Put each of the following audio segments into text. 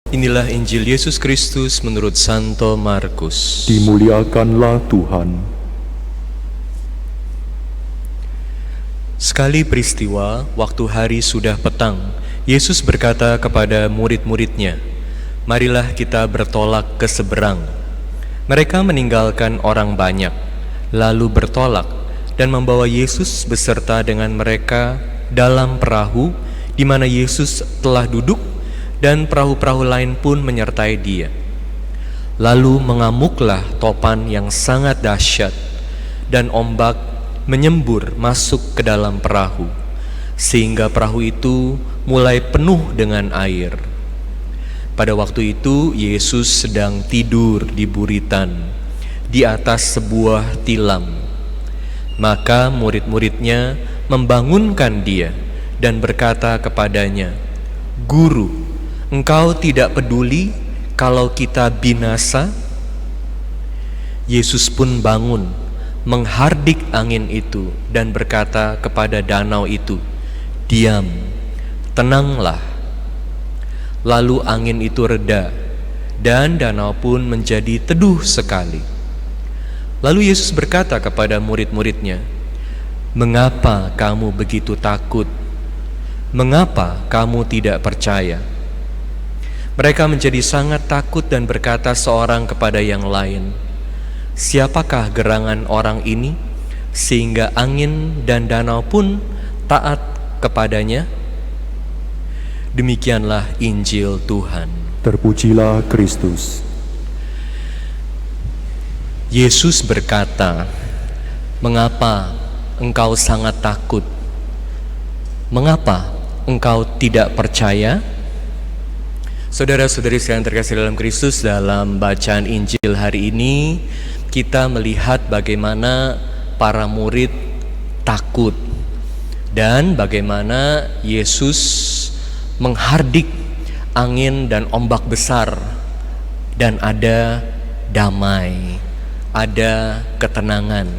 Inilah Injil Yesus Kristus menurut Santo Markus. Dimuliakanlah Tuhan. Sekali peristiwa, waktu hari sudah petang, Yesus berkata kepada murid-muridnya, "Marilah kita bertolak ke seberang." Mereka meninggalkan orang banyak, lalu bertolak dan membawa Yesus beserta dengan mereka dalam perahu di mana Yesus telah duduk, dan perahu-perahu lain pun menyertai dia. Lalu mengamuklah topan yang sangat dahsyat, dan ombak menyembur masuk ke dalam perahu, sehingga perahu itu mulai penuh dengan air. Pada waktu itu Yesus sedang tidur di buritan, di atas sebuah tilam. Maka murid-muridnya membangunkan dia dan berkata kepadanya, "Guru, Engkau tidak peduli kalau kita binasa?" Yesus pun bangun, menghardik angin itu dan berkata kepada danau itu, "Diam, tenanglah." Lalu angin itu reda dan danau pun menjadi teduh sekali. Lalu Yesus berkata kepada murid-muridnya, "Mengapa kamu begitu takut? Mengapa kamu tidak percaya?" Mereka menjadi sangat takut dan berkata seorang kepada yang lain, "Siapakah gerangan orang ini sehingga angin dan danau pun taat kepadanya?" Demikianlah Injil Tuhan. Terpujilah Kristus. Yesus berkata, "Mengapa engkau sangat takut? Mengapa engkau tidak percaya?" Saudara-saudari sekalian terkasih dalam Kristus, dalam bacaan Injil hari ini kita melihat bagaimana para murid takut dan bagaimana Yesus menghardik angin dan ombak besar, dan ada damai, ada ketenangan.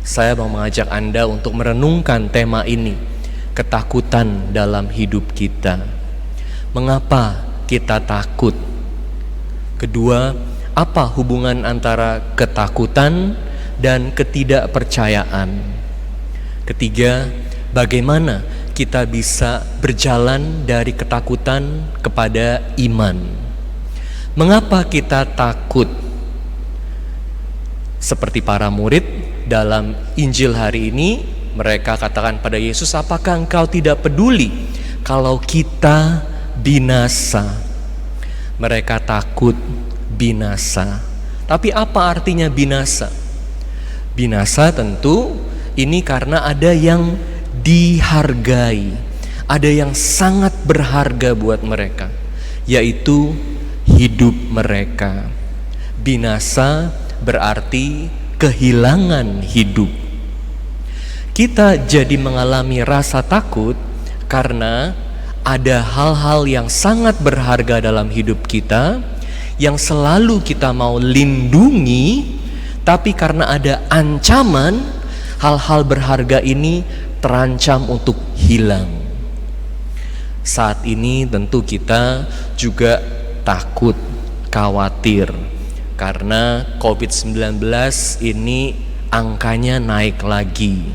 Saya mau mengajak Anda untuk merenungkan tema ini, ketakutan dalam hidup kita. Mengapa kita takut? Kedua, apa hubungan antara ketakutan dan ketidakpercayaan? Ketiga, bagaimana kita bisa berjalan dari ketakutan kepada iman? Mengapa kita takut? Seperti para murid dalam Injil hari ini, mereka katakan pada Yesus, "Apakah engkau tidak peduli kalau kita binasa?" Mereka takut binasa. Tapi apa artinya binasa? Binasa tentu ini karena ada yang dihargai, ada yang sangat berharga buat mereka, yaitu hidup mereka. Binasa berarti kehilangan hidup. Kita jadi mengalami rasa takut karena ada hal-hal yang sangat berharga dalam hidup kita yang selalu kita mau lindungi, tapi karena ada ancaman, hal-hal berharga ini terancam untuk hilang. Saat ini tentu kita juga takut, khawatir karena COVID-19 ini angkanya naik lagi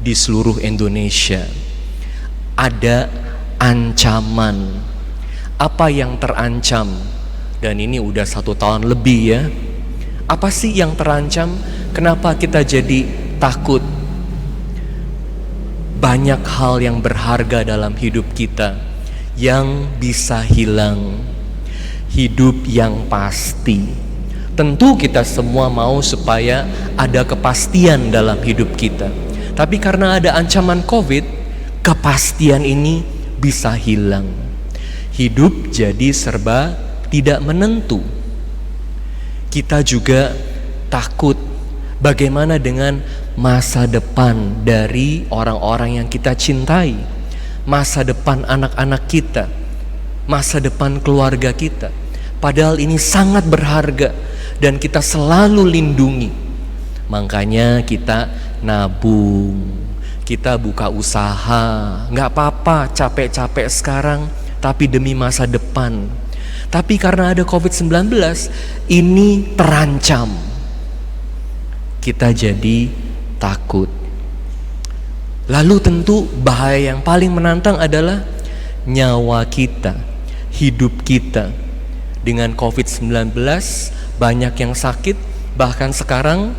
di seluruh Indonesia. Ada ancaman. Apa yang terancam? Dan ini udah 1 tahun lebih ya. Apa sih yang terancam? Kenapa kita jadi takut? Banyak hal yang berharga dalam hidup kita yang bisa hilang. Hidup yang pasti. Tentu kita semua mau supaya ada kepastian dalam hidup kita. Tapi karena ada ancaman COVID, kepastian ini bisa hilang. Hidup jadi serba tidak menentu. Kita juga takut bagaimana dengan masa depan dari orang-orang yang kita cintai, masa depan anak-anak kita, masa depan keluarga kita. Padahal ini sangat berharga dan kita selalu lindungi. Makanya kita nabung, kita buka usaha. Nggak apa-apa capek-capek sekarang, tapi demi masa depan. Tapi karena ada COVID-19, ini terancam. Kita jadi takut. Lalu tentu bahaya yang paling menantang adalah nyawa kita, hidup kita. Dengan COVID-19 banyak yang sakit, bahkan sekarang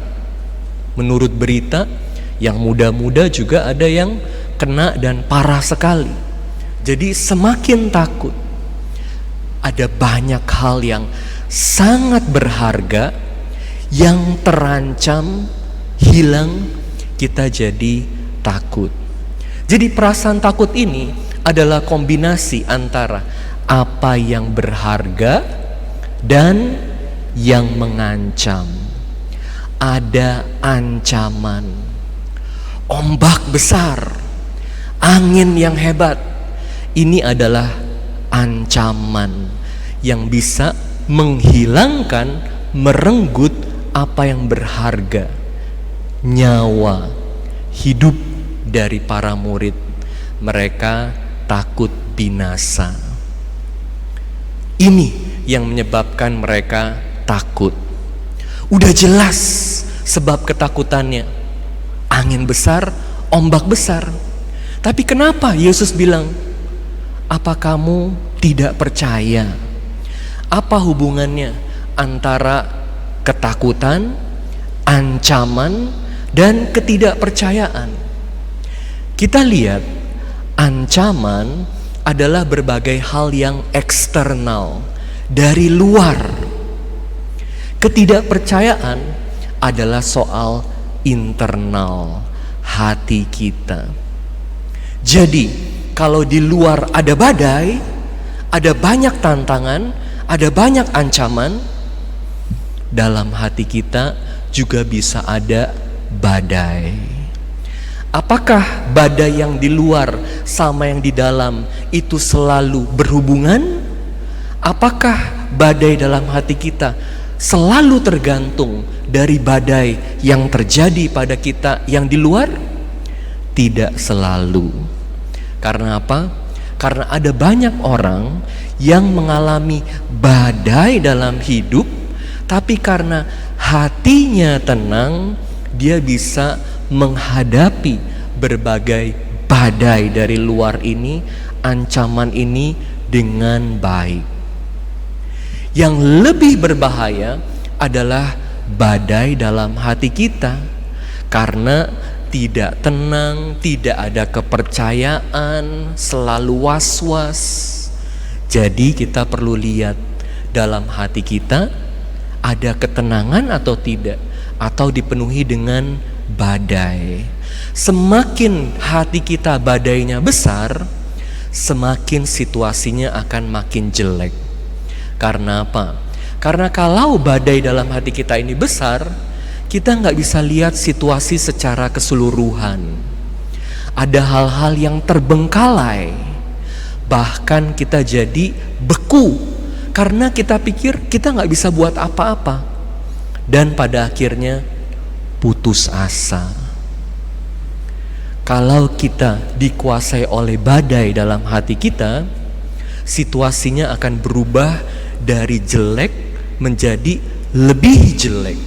menurut berita yang muda-muda juga ada yang kena dan parah sekali. Jadi semakin takut. Ada banyak hal yang sangat berharga yang terancam hilang, kita jadi takut. Jadi perasaan takut ini adalah kombinasi antara apa yang berharga dan yang mengancam. Ada ancaman, ombak besar, angin yang hebat. Ini adalah ancaman yang bisa menghilangkan, merenggut apa yang berharga, nyawa, hidup dari para murid. Mereka takut binasa. Ini yang menyebabkan mereka takut. Udah jelas sebab ketakutannya, angin besar, ombak besar. Tapi kenapa Yesus bilang, apa kamu tidak percaya? Apa hubungannya antara ketakutan, ancaman, dan ketidakpercayaan? Kita lihat, ancaman adalah berbagai hal yang eksternal, dari luar. Ketidakpercayaan adalah soal internal, hati kita. Jadi, kalau di luar ada badai, ada banyak tantangan, ada banyak ancaman, dalam hati kita juga bisa ada badai. Apakah badai yang di luar sama yang di dalam itu selalu berhubungan? Apakah badai dalam hati kita selalu tergantung dari badai yang terjadi pada kita yang di luar? Tidak selalu. Karena apa? Karena ada banyak orang yang mengalami badai dalam hidup, tapi karena hatinya tenang, dia bisa menghadapi berbagai badai dari luar ini, ancaman ini dengan baik. Yang lebih berbahaya adalah badai dalam hati kita, karena tidak tenang, tidak ada kepercayaan, selalu was-was. Jadi kita perlu lihat dalam hati kita ada ketenangan atau tidak, atau dipenuhi dengan badai. Semakin hati kita badainya besar, semakin situasinya akan makin jelek. Karena apa? Karena kalau badai dalam hati kita ini besar, kita nggak bisa lihat situasi secara keseluruhan. Ada hal-hal yang terbengkalai, bahkan kita jadi beku karena kita pikir kita nggak bisa buat apa-apa, dan pada akhirnya putus asa. Kalau kita dikuasai oleh badai dalam hati kita, situasinya akan berubah dari jelek menjadi lebih jelek.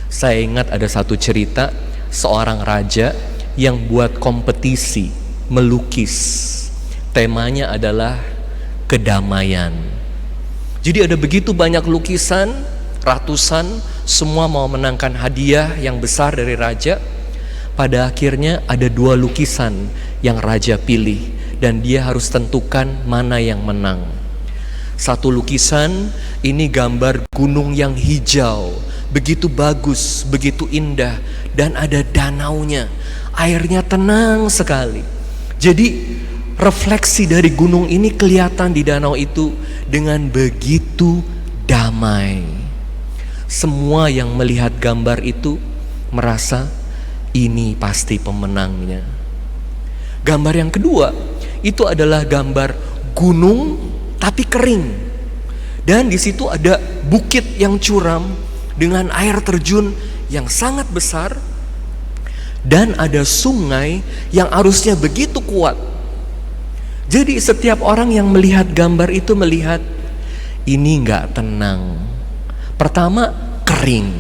Saya ingat ada satu cerita seorang raja yang buat kompetisi melukis. Temanya adalah kedamaian. Jadi ada begitu banyak lukisan, ratusan, semua mau menangkan hadiah yang besar dari raja. Pada akhirnya ada 2 lukisan yang raja pilih, dan dia harus tentukan mana yang menang. Satu lukisan ini gambar gunung yang hijau, begitu bagus, begitu indah, dan ada danaunya, airnya tenang sekali. Jadi refleksi dari gunung ini kelihatan di danau itu dengan begitu damai. Semua yang melihat gambar itu merasa ini pasti pemenangnya. Gambar yang kedua itu adalah gambar gunung tapi kering, dan di situ ada bukit yang curam dengan air terjun yang sangat besar, dan ada sungai yang arusnya begitu kuat. Jadi setiap orang yang melihat gambar itu melihat ini nggak tenang. Pertama, kering.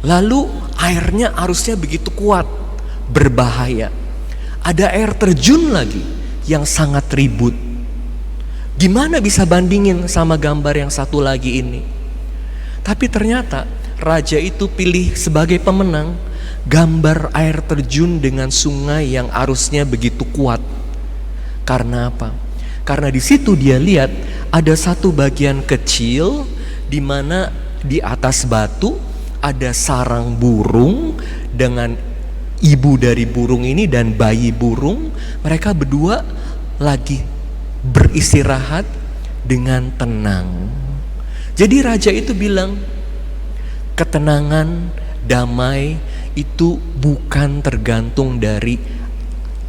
Lalu airnya arusnya begitu kuat, berbahaya. Ada air terjun lagi yang sangat ribut. Gimana bisa bandingin sama gambar yang satu lagi ini? Tapi ternyata raja itu pilih sebagai pemenang gambar air terjun dengan sungai yang arusnya begitu kuat. Karena apa? Karena di situ dia lihat ada satu bagian kecil di mana di atas batu ada sarang burung dengan ibu dari burung ini dan bayi burung. Mereka berdua lagi beristirahat dengan tenang. Jadi raja itu bilang, ketenangan, damai itu bukan tergantung dari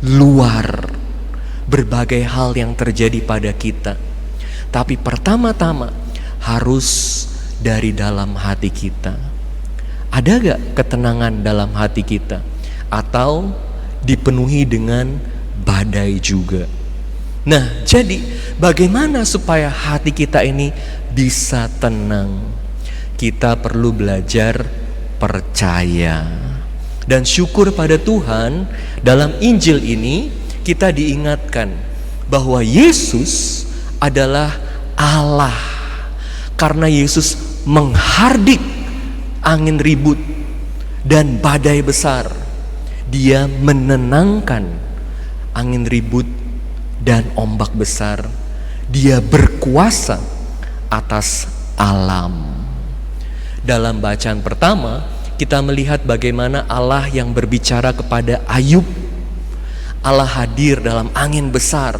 luar, berbagai hal yang terjadi pada kita, tapi pertama-tama harus dari dalam hati kita. Ada gak ketenangan dalam hati kita? Atau dipenuhi dengan badai juga? Nah, jadi bagaimana supaya hati kita ini bisa tenang? Kita perlu belajar percaya. Dan syukur pada Tuhan, dalam Injil ini kita diingatkan bahwa Yesus adalah Allah. Karena Yesus menghardik angin ribut dan badai besar, Dia menenangkan angin ribut dan ombak besar. Dia berkuasa atas alam. Dalam bacaan pertama, kita melihat bagaimana Allah yang berbicara kepada Ayub. Allah hadir dalam angin besar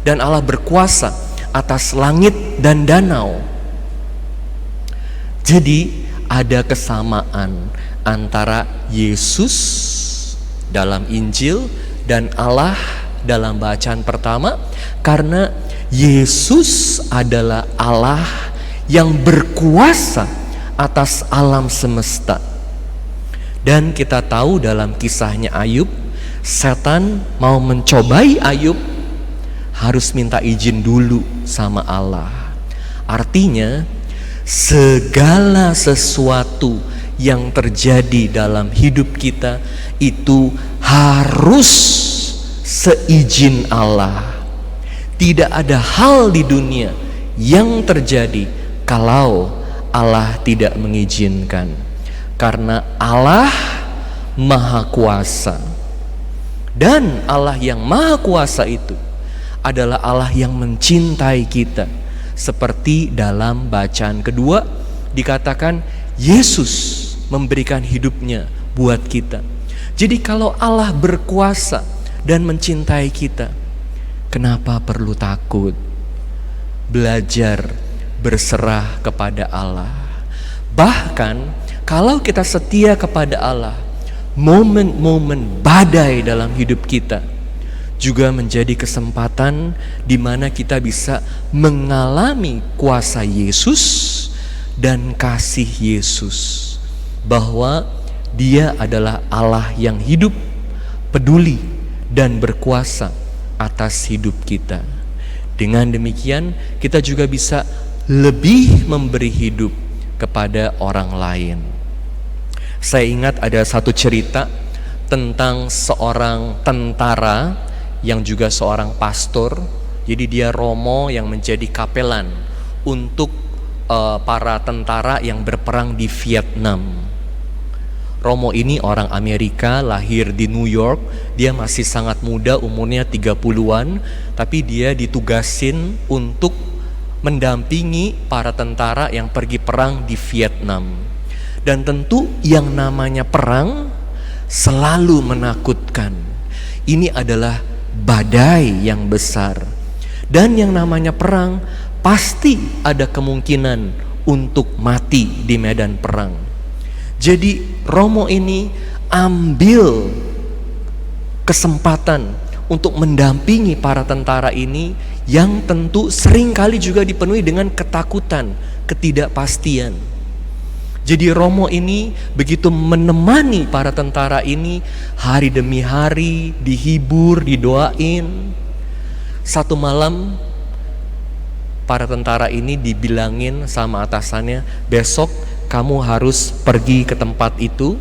dan Allah berkuasa atas langit dan danau. Jadi ada kesamaan antara Yesus dalam Injil dan Allah dalam bacaan pertama, karena Yesus adalah Allah yang berkuasa atas alam semesta. Dan kita tahu dalam kisahnya Ayub, setan mau mencobai Ayub harus minta izin dulu sama Allah. Artinya segala sesuatu yang terjadi dalam hidup kita itu harus seizin Allah. Tidak ada hal di dunia yang terjadi kalau Allah tidak mengizinkan. Karena Allah Maha Kuasa. Dan Allah yang Maha Kuasa itu adalah Allah yang mencintai kita. Seperti dalam bacaan kedua dikatakan Yesus memberikan hidupnya buat kita. Jadi kalau Allah berkuasa dan mencintai kita, kenapa perlu takut? Belajar berserah kepada Allah. Bahkan kalau kita setia kepada Allah, momen-momen badai dalam hidup kita juga menjadi kesempatan di mana kita bisa mengalami kuasa Yesus dan kasih Yesus, bahwa Dia adalah Allah yang hidup, peduli dan berkuasa atas hidup kita. Dengan demikian kita juga bisa lebih memberi hidup kepada orang lain. Saya ingat ada satu cerita tentang seorang tentara yang juga seorang pastor. Jadi dia Romo yang menjadi kapelan untuk para tentara yang berperang di Vietnam. Romo ini orang Amerika, lahir di New York. Dia masih sangat muda, umurnya 30-an, tapi dia ditugasin untuk mendampingi para tentara yang pergi perang di Vietnam. Dan tentu yang namanya perang selalu menakutkan. Ini adalah badai yang besar. Dan yang namanya perang pasti ada kemungkinan untuk mati di medan perang. Jadi Romo ini ambil kesempatan untuk mendampingi para tentara ini yang tentu seringkali juga dipenuhi dengan ketakutan, ketidakpastian. Jadi Romo ini begitu menemani para tentara ini hari demi hari, dihibur, didoain. Satu malam para tentara ini dibilangin sama atasannya, besok kamu harus pergi ke tempat itu,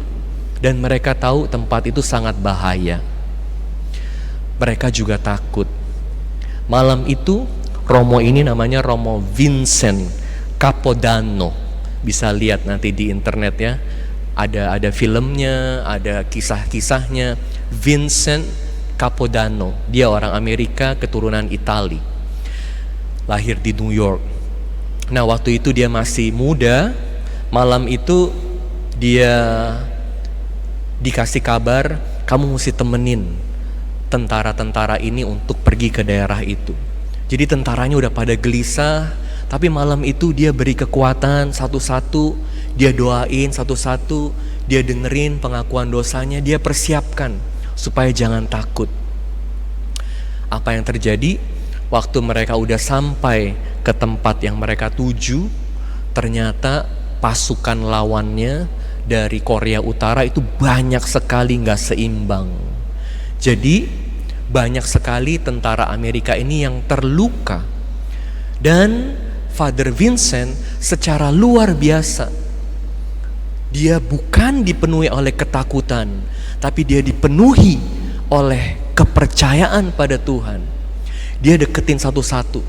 dan mereka tahu tempat itu sangat bahaya. Mereka juga takut. Malam itu Romo ini namanya Romo Vincent Capodanno. Bisa lihat nanti di internet ya. Ada filmnya, ada kisah-kisahnya. Vincent Capodanno, dia orang Amerika keturunan Itali. Lahir di New York. Nah, waktu itu dia masih muda. Malam itu dia dikasih kabar, kamu mesti temenin tentara-tentara ini untuk pergi ke daerah itu. Jadi tentaranya udah pada gelisah, tapi malam itu dia beri kekuatan satu-satu, dia doain satu-satu, dia dengerin pengakuan dosanya, dia persiapkan supaya jangan takut. Apa yang terjadi? Waktu mereka udah sampai ke tempat yang mereka tuju, ternyata pasukan lawannya dari Korea Utara itu banyak sekali gak seimbang. Jadi banyak sekali tentara Amerika ini yang terluka. Dan Father Vincent secara luar biasa, dia bukan dipenuhi oleh ketakutan, tapi dia dipenuhi oleh kepercayaan pada Tuhan. Dia deketin satu-satu.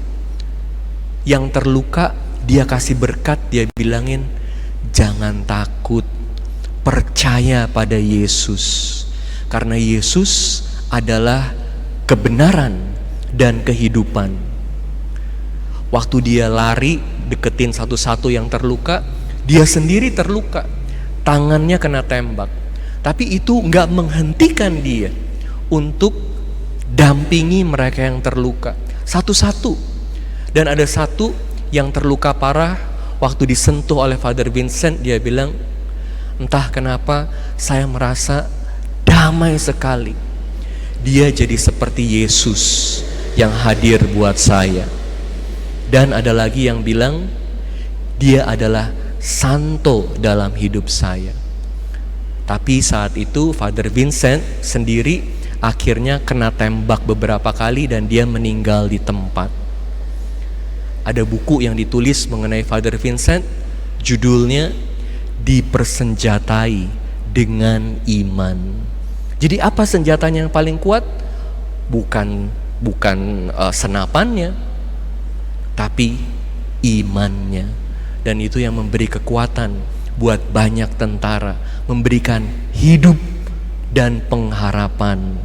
Yang terluka dia kasih berkat, dia bilangin, jangan takut, percaya pada Yesus. Karena Yesus adalah kebenaran dan kehidupan. Waktu dia lari deketin satu-satu yang terluka, dia sendiri terluka, tangannya kena tembak. Tapi itu gak menghentikan dia untuk dampingi mereka yang terluka satu-satu. Dan ada satu yang terluka parah, waktu disentuh oleh Father Vincent, dia bilang, entah kenapa saya merasa damai sekali. Dia jadi seperti Yesus yang hadir buat saya. Dan ada lagi yang bilang, dia adalah santo dalam hidup saya. Tapi saat itu Father Vincent sendiri akhirnya kena tembak beberapa kali dan dia meninggal di tempat. Ada buku yang ditulis mengenai Father Vincent, judulnya Dipersenjatai dengan Iman. Jadi apa senjatanya yang paling kuat? Bukan senapannya, tapi imannya. Dan itu yang memberi kekuatan buat banyak tentara, memberikan hidup dan pengharapan.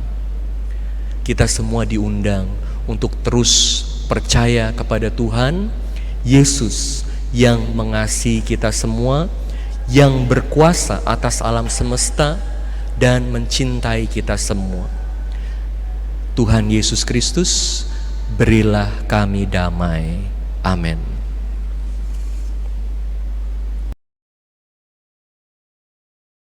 Kita semua diundang untuk terus percaya kepada Tuhan Yesus yang mengasihi kita semua, yang berkuasa atas alam semesta dan mencintai kita semua. Tuhan Yesus Kristus, berilah kami damai. Amin.